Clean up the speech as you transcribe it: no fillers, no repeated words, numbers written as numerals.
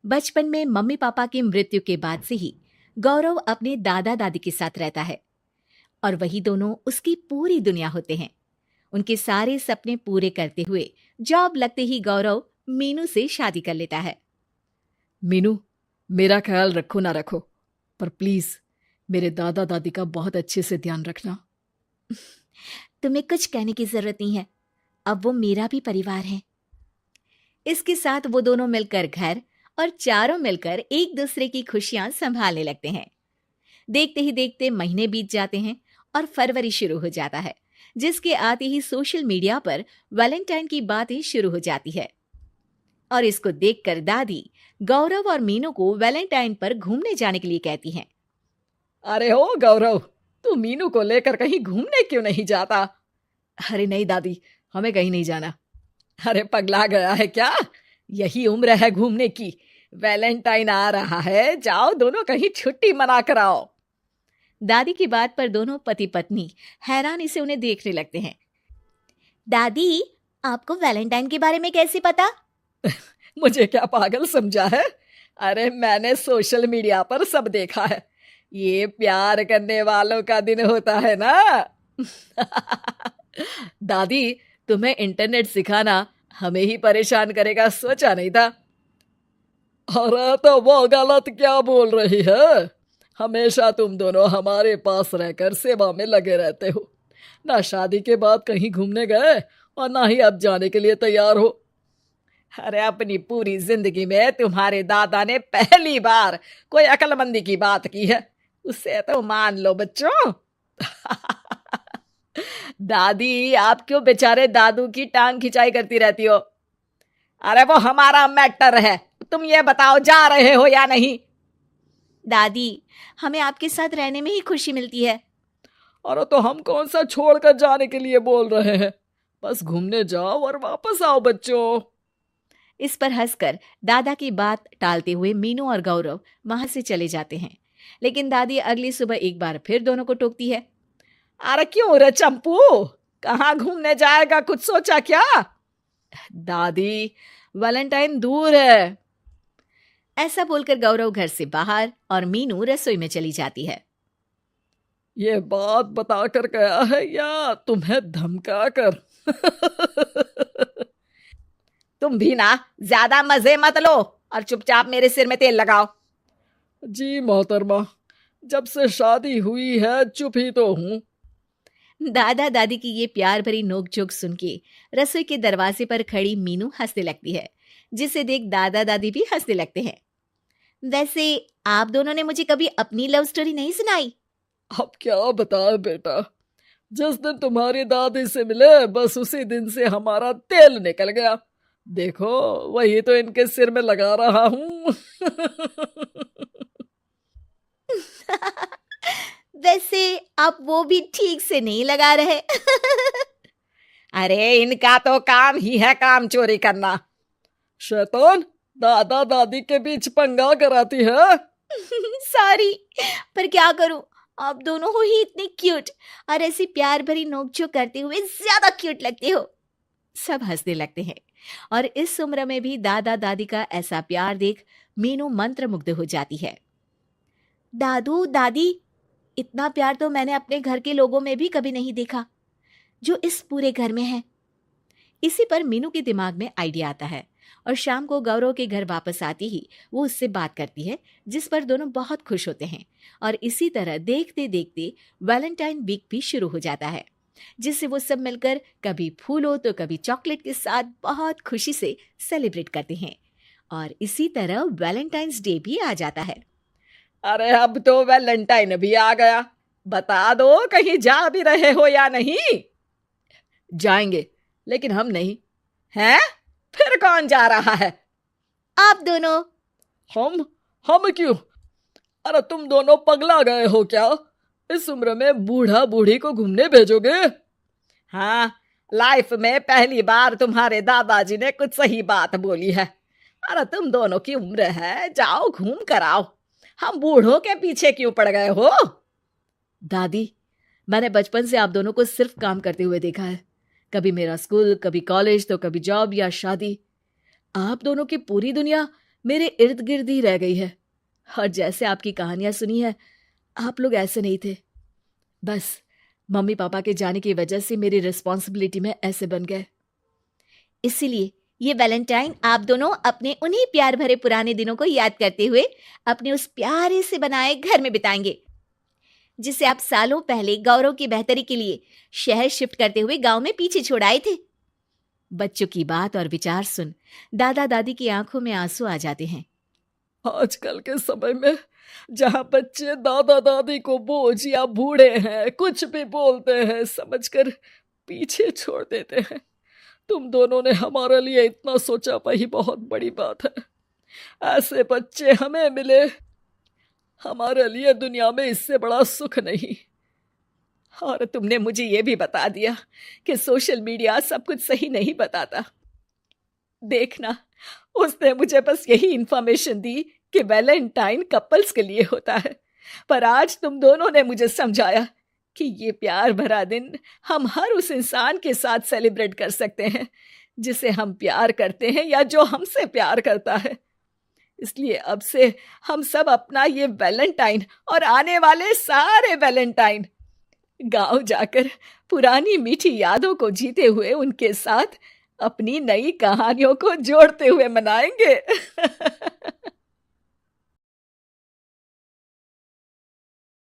बचपन में mummy papa की मृत्यु के बाद से ही गौरव अपने दादा दादी के साथ रहता है और वही दोनों उसकी पूरी दुनिया होते हैं। उनके सारे सपने पूरे करते हुए जॉब लगते ही गौरव मीनू से शादी कर लेता है। मीनू, मेरा ख्याल रखो ना रखो, पर प्लीज मेरे दादा दादी का बहुत अच्छे से ध्यान रखना। तुम्हें कुछ कहने की जरूरत नहीं है, अब वो मेरा भी परिवार है। इसके साथ वो दोनों मिलकर घर और चारों मिलकर एक दूसरे की खुशियां संभालने लगते हैं। देखते ही देखते महीने बीत जाते हैं और फरवरी शुरू हो जाता है, जिसके आते ही सोशल मीडिया पर वैलेंटाइन की बातें शुरू हो जाती है। और इसको देखकर दादी गौरव और मीनू को वैलेंटाइन पर घूमने जाने के लिए कहती हैं। अरे हो गौरव, तू मीनू को लेकर कहीं घूमने क्यों नहीं जाता? अरे नहीं दादी, हमें कहीं नहीं जाना। अरे पगला गया है क्या? यही उम्र है घूमने की। वैलेंटाइन आ रहा है, जाओ दोनों कहीं छुट्टी मना कर आओ। दादी की बात पर दोनों पति पत्नी हैरानी से उन्हें देखने लगते हैं। दादी, आपको वैलेंटाइन के बारे में कैसे पता? मुझे क्या पागल समझा है? अरे मैंने सोशल मीडिया पर सब देखा है। ये प्यार करने वालों का दिन होता है ना। दादी, तुम्हें इंटरनेट सिखाना हमें ही परेशान करेगा, सोचा नहीं था। अरे तो वो गलत क्या बोल रही है? हमेशा तुम दोनों हमारे पास रहकर सेवा में लगे रहते हो। ना शादी के बाद कहीं घूमने गए और ना ही अब जाने के लिए तैयार हो। अरे अपनी पूरी जिंदगी में तुम्हारे दादा ने पहली बार कोई अक्लमंदी की बात की है, उसे तो मान लो बच्चों। दादी, आप क्यों बेचारे दादू की टांग खिंचाई करती रहती हो? अरे वो हमारा मैटर है, तुम ये बताओ जा रहे हो या नहीं? दादी, हमें आपके साथ रहने में ही खुशी मिलती है। अरे तो हम कौन सा छोड़कर जाने के लिए बोल रहे हैं? बस घूमने जाओ और वापस आओ बच्चों। इस पर हंसकर दादा की बात टालते हुए मीनू और गौरव वहां से चले जाते हैं। लेकिन दादी अगली सुबह एक बार फिर दोनों को टोकती है। अरे क्यों रे चंपू, कहाँ घूमने जाएगा, कुछ सोचा क्या? दादी, वैलेंटाइन दूर है। ऐसा बोलकर गौरव घर से बाहर और मीनू रसोई में चली जाती है। ये बात बताकर गया है या तुम्हें धमका कर? तुम भी ना ज्यादा मजे मत लो और चुपचाप मेरे सिर में तेल लगाओ। जी मोहतरमा, जब से शादी हुई है चुप ही तो हूँ। दादा दादी की ये प्यार भरी नोकझोंक सुन के रसोई के दरवाजे पर खड़ी मीनू हंसने लगती है, जिसे देख दादा दादी भी हंसने लगते हैं। वैसे आप दोनों ने मुझे कभी अपनी लव स्टोरी नहीं सुनाई। अब क्या बताए बेटा, जिस दिन तुम्हारी दादी से मिले बस उसी दिन से हमारा तेल निकल गया। देखो वही तो इनके सिर में लगा रहा हूँ। वैसे आप वो भी ठीक से नहीं लगा रहे। अरे इनका तो काम ही है काम चोरी करना। शैतान, दादा दादी के बीच पंगा कराती है। सॉरी, पर क्या करूं, आप दोनों हो ही इतने क्यूट और ऐसी प्यार भरी नोकझोंक करते हुए ज्यादा क्यूट लगते हो। सब हंसने लगते हैं और इस उम्र में भी दादा दादी का ऐसा प्यार देख मीनू मंत्रमुग्ध हो जाती है। दादू दादी, इतना प्यार तो मैंने अपने घर के लोगों में भी कभी नहीं देखा जो इस पूरे घर में है। इसी पर मीनू के दिमाग में आइडिया आता है और शाम को गौरव के घर वापस आती ही वो उससे बात करती है, जिस पर दोनों बहुत खुश होते हैं। और इसी तरह देखते देखते वैलेंटाइन वीक भी शुरू हो जाता है, जिससे वो सब मिलकर कभी फूलों तो कभी चॉकलेट के साथ बहुत खुशी से सेलिब्रेट करते हैं। और इसी तरह वैलेंटाइंस डे भी आ जाता है। अरे अब तो वैलेंटाइन भी आ गया, बता दो कहीं जा भी रहे हो या नहीं? जाएंगे, लेकिन हम नहीं। हैं? फिर कौन जा रहा है? आप दोनों। हम क्यों? अरे तुम दोनों पगला गए हो क्या? इस उम्र में बूढ़ा बूढ़ी को घूमने भेजोगे? हाँ, लाइफ में पहली बार तुम्हारे दादाजी ने कुछ सही बात बोली है। अरे तुम दोनों की उम्र है, जाओ घूम कर आओ, हम बूढ़ों के पीछे क्यों पड़ गए हो? दादी, मैंने बचपन से आप दोनों को सिर्फ काम करते हुए देखा है, कभी मेरा स्कूल, कभी कॉलेज तो कभी जॉब या शादी। आप दोनों की पूरी दुनिया मेरे इर्द गिर्द ही रह गई है। और जैसे आपकी कहानियां सुनी है, आप लोग ऐसे नहीं थे। बस मम्मी पापा के जाने की वजह से मेरी रिस्पॉन्सिबिलिटी में ऐसे बन गए। इसीलिए ये वैलेंटाइन आप दोनों अपने उन्हीं प्यार भरे पुराने दिनों को याद करते हुए अपने उस प्यारे से बनाए घर में बिताएंगे, जिसे आप सालों पहले गौरव की बेहतरी के लिए शहर शिफ्ट करते हुए गांव में पीछे छोड़ आए थे। बच्चों की बात और विचार सुन दादा दादी की आंखों में आंसू आ जाते हैं। आजकल के समय में जहाँ बच्चे दादा दादी को बोझ या बूढ़े हैं कुछ भी बोलते हैं समझकर पीछे छोड़ देते हैं, तुम दोनों ने हमारे लिए इतना सोचा, वही बहुत बड़ी बात है। ऐसे बच्चे हमें मिले, हमारे लिए दुनिया में इससे बड़ा सुख नहीं। और तुमने मुझे ये भी बता दिया कि सोशल मीडिया सब कुछ सही नहीं बताता। देखना, उसने मुझे बस यही इंफॉर्मेशन दी कि वैलेंटाइन कपल्स के लिए होता है, पर आज तुम दोनों ने मुझे समझाया कि ये प्यार भरा दिन हम हर उस इंसान के साथ सेलिब्रेट कर सकते हैं जिसे हम प्यार करते हैं या जो हमसे प्यार करता है। इसलिए अब से हम सब अपना ये वैलेंटाइन और आने वाले सारे वैलेंटाइन गांव जाकर पुरानी मीठी यादों को जीते हुए उनके साथ अपनी नई कहानियों को जोड़ते हुए मनाएंगे।